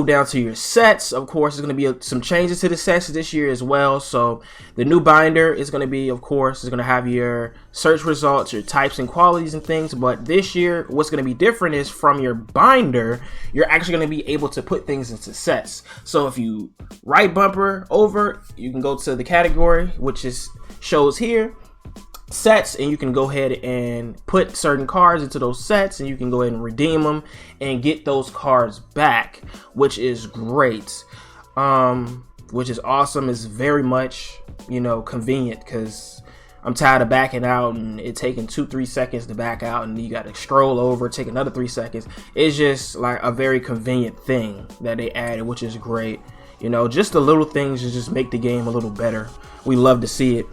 move down to your sets. Of course, there's going to be some changes to the sets this year as well. So the new binder is going to be, of course, is going to have your search results, your types and qualities and things. But this year, what's going to be different is from your binder, you're actually going to be able to put things into sets. So if you right bumper over, you can go to the category, which is shows here, sets, and you can go ahead and put certain cards into those sets, and you can go ahead and redeem them and get those cards back, which is great, which is awesome. It's very much, you know, convenient, because I'm tired of backing out and it taking 2-3 seconds to back out, and you got to scroll over, take another 3 seconds. It's just like a very convenient thing that they added, which is great. You know, just the little things that just make the game a little better. We love to see it.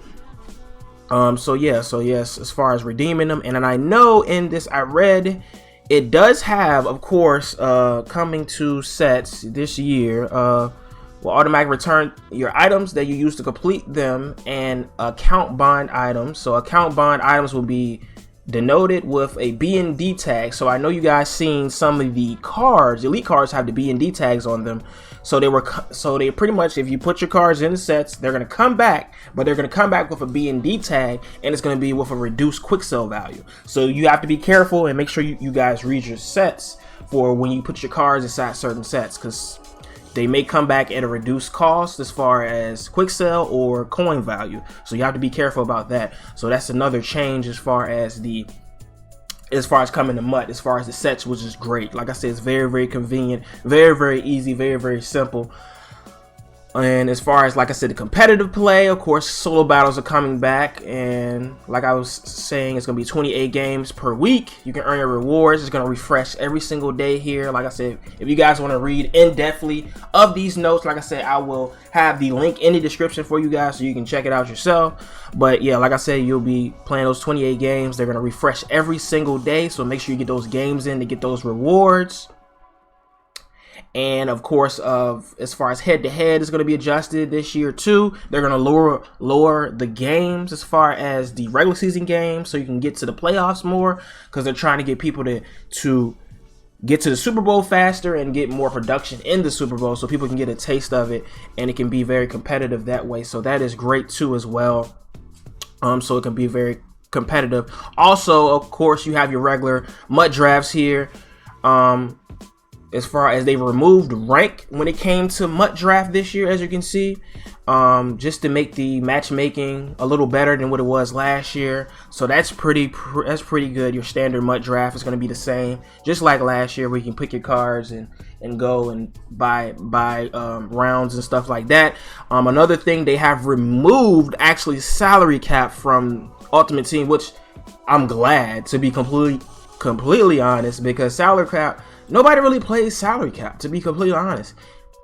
So yes, as far as redeeming them, and I know in this I read it does have, of course, coming to sets this year, will automatically return your items that you use to complete them, and account bond items. So account bond items will be denoted with a B&D tag. So I know you guys seen some of the cards, elite cards, have the B&D tags on them. So they pretty much, if you put your cards in the sets, they're going to come back, but they're going to come back with a B&D tag, and it's going to be with a reduced quick sell value. So you have to be careful and make sure you guys read your sets for when you put your cards inside certain sets, because they may come back at a reduced cost as far as quick sell or coin value. So you have to be careful about that. So that's another change as far as coming to MUT, as far as the sets, which is great. Like I said, it's very, very convenient, very, very easy, very, very simple. And as far as, like I said, the competitive play, of course, solo battles are coming back, and like I was saying, it's gonna be 28 games per week. You can earn your rewards. It's gonna refresh every single day here. Like I said, if you guys want to read in-depthly of these notes, like I said, I will have the link in the description for you guys so you can check it out yourself. But yeah, like I said, you'll be playing those 28 games. They're gonna refresh every single day, so make sure you get those games in to get those rewards. And of course, as far as head-to-head is going to be adjusted this year too. They're going to lower the games as far as the regular season games, so you can get to the playoffs more, because they're trying to get people to get to the Super Bowl faster and get more production in the Super Bowl, so people can get a taste of it, and it can be very competitive that way. So that is great too as well. So it can be very competitive. Also, of course, you have your regular MUT drafts here. As far as they removed rank when it came to MUT draft this year, as you can see, just to make the matchmaking a little better than what it was last year. So that's pretty good. Your standard MUT draft is going to be the same, just like last year, where you can pick your cards and go and buy rounds and stuff like that. Another thing, they have removed actually salary cap from Ultimate Team, which I'm glad, to be completely honest, because salary cap, nobody really plays salary cap, to be completely honest.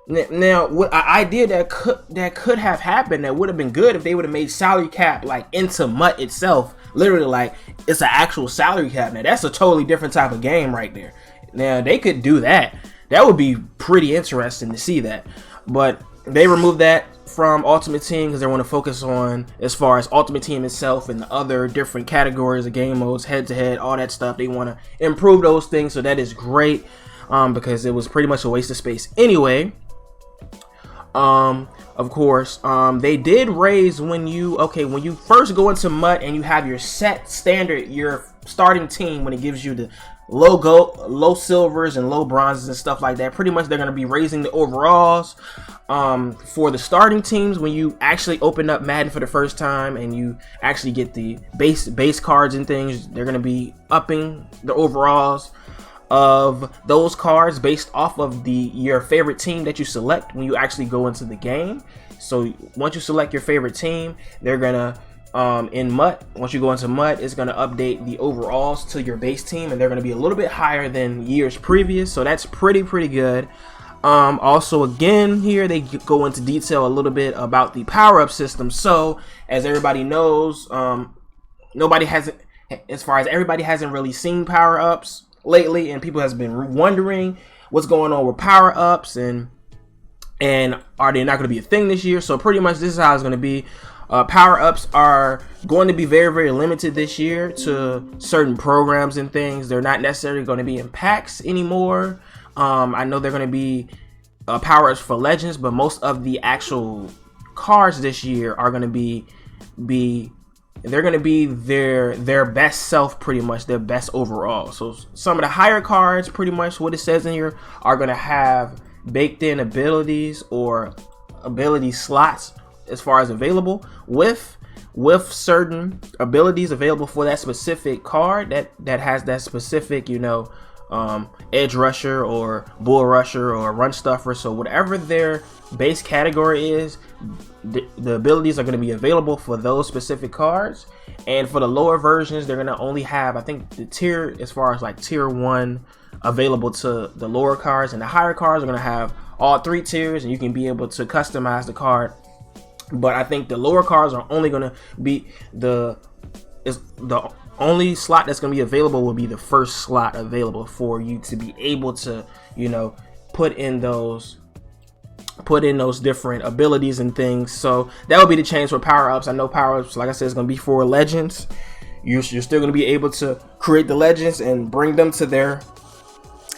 Now, what an idea that could have happened, that would have been good, if they would have made salary cap like into MUT itself, literally like it's an actual salary cap. Now that's a totally different type of game right there. Now they could do that. That would be pretty interesting to see that. But they removed that from Ultimate Team because they want to focus on, as far as Ultimate Team itself and the other different categories of game modes, head-to-head, all that stuff. They want to improve those things, so that is great, because it was pretty much a waste of space anyway. Of course, they did raise when you first go into MUT and you have your set standard, your starting team, when it gives you the low silvers and low bronzes and stuff like that. Pretty much they're going to be raising the overalls for the starting teams. When you actually open up Madden for the first time and you actually get the base cards and things, they're going to be upping the overalls of those cards based off of your favorite team that you select when you actually go into the game. So once you select your favorite team, they're gonna in MUT, once you go into MUT, it's going to update the overalls to your base team, and they're going to be a little bit higher than years previous, so that's pretty good. Also, again, here they go into detail a little bit about the power-up system. So as everybody knows, everybody hasn't really seen power-ups lately, and people has been wondering what's going on with power-ups, and are they not going to be a thing this year. So pretty much this is how it's going to be. Power-ups are going to be very limited this year to certain programs and things. They're not necessarily going to be in packs anymore. I know they're going to be power-ups for Legends, but most of the actual cards this year are going to be they're going to be their best self, pretty much their best overall. So some of the higher cards, pretty much what it says in here, are going to have baked in abilities or ability slots as far as available with certain abilities available for that specific card that has that specific, you know, edge rusher or bull rusher or run stuffer. So whatever their base category is, the abilities are going to be available for those specific cards. And for the lower versions, they're going to only have, I think, the tier, as far as like tier 1 available to the lower cards, and the higher cards are going to have all 3 tiers, and you can be able to customize the card. But I think the lower cards are only going to be the only slot that's going to be available will be the first slot available for you to be able to, you know, put in those different abilities and things. So that will be the change for power-ups. I know power-ups, like I said, is going to be for Legends. You're still going to be able to create the Legends and bring them to their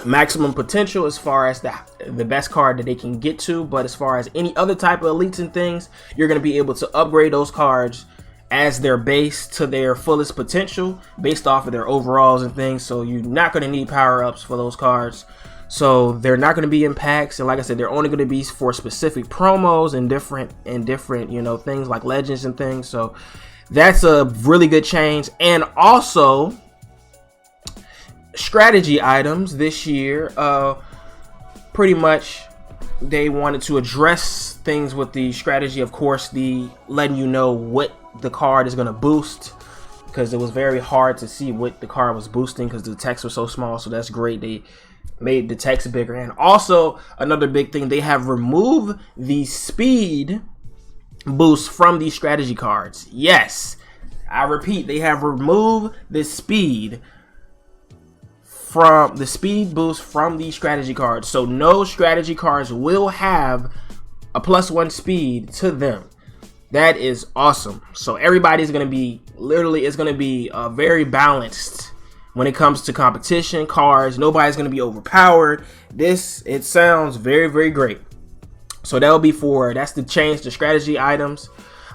maximum potential as far as the best card that they can get to. But as far as any other type of elites and things, you're going to be able to upgrade those cards as their base to their fullest potential based off of their overalls and things. So you're not going to need power-ups for those cards. So they're not going to be in packs, and like I said, they're only going to be for specific promos and different, you know, things like Legends and things. So that's a really good change. And also strategy items this year, pretty much they wanted to address things with the strategy, of course, the letting you know what the card is going to boost, because it was very hard to see what the card was boosting because the text was so small. So that's great. They made the text bigger. And also another big thing, they have removed the speed boost from these strategy cards. Yes, I repeat, they have removed the speed boost from these strategy cards. So no strategy cards will have a +1 speed to them. That is awesome. So everybody's going to be, literally, it's going to be very balanced when it comes to competition cards. Nobody's going to be overpowered. It sounds very, very great. So that'll be that's the change to strategy items.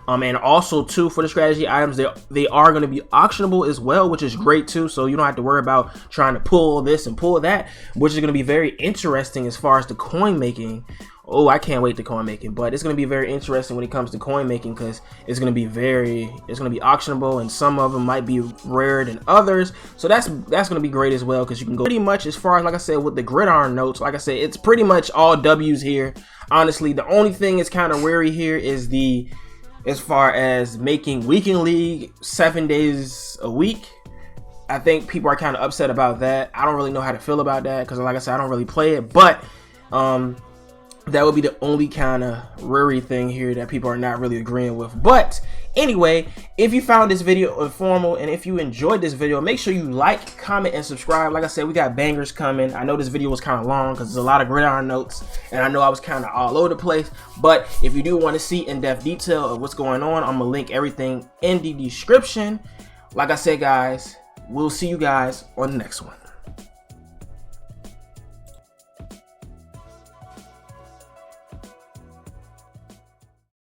And also too, for the strategy items, they are going to be auctionable as well, which is great too. So you don't have to worry about trying to pull this and pull that, which is going to be very interesting as far as the coin making. Oh, I can't wait to coin making, but it's going to be very interesting when it comes to coin making, because it's going to be auctionable, and some of them might be rarer than others. So that's going to be great as well, because you can go pretty much as far as, like I said, with the Gridiron notes. Like I said, it's pretty much all W's here. Honestly, the only thing is kind of wary here is as far as making Weekend League 7 days a week. I think people are kind of upset about that. I don't really know how to feel about that, because like I said, I don't really play it, but that would be the only kind of worry thing here that people are not really agreeing with. But anyway, if you found this video informative, and if you enjoyed this video, make sure you like, comment, and subscribe. Like I said, we got bangers coming. I know this video was kind of long because there's a lot of Gridiron notes, and I know I was kind of all over the place. But if you do want to see in-depth detail of what's going on, I'm going to link everything in the description. Like I said, guys, we'll see you guys on the next one.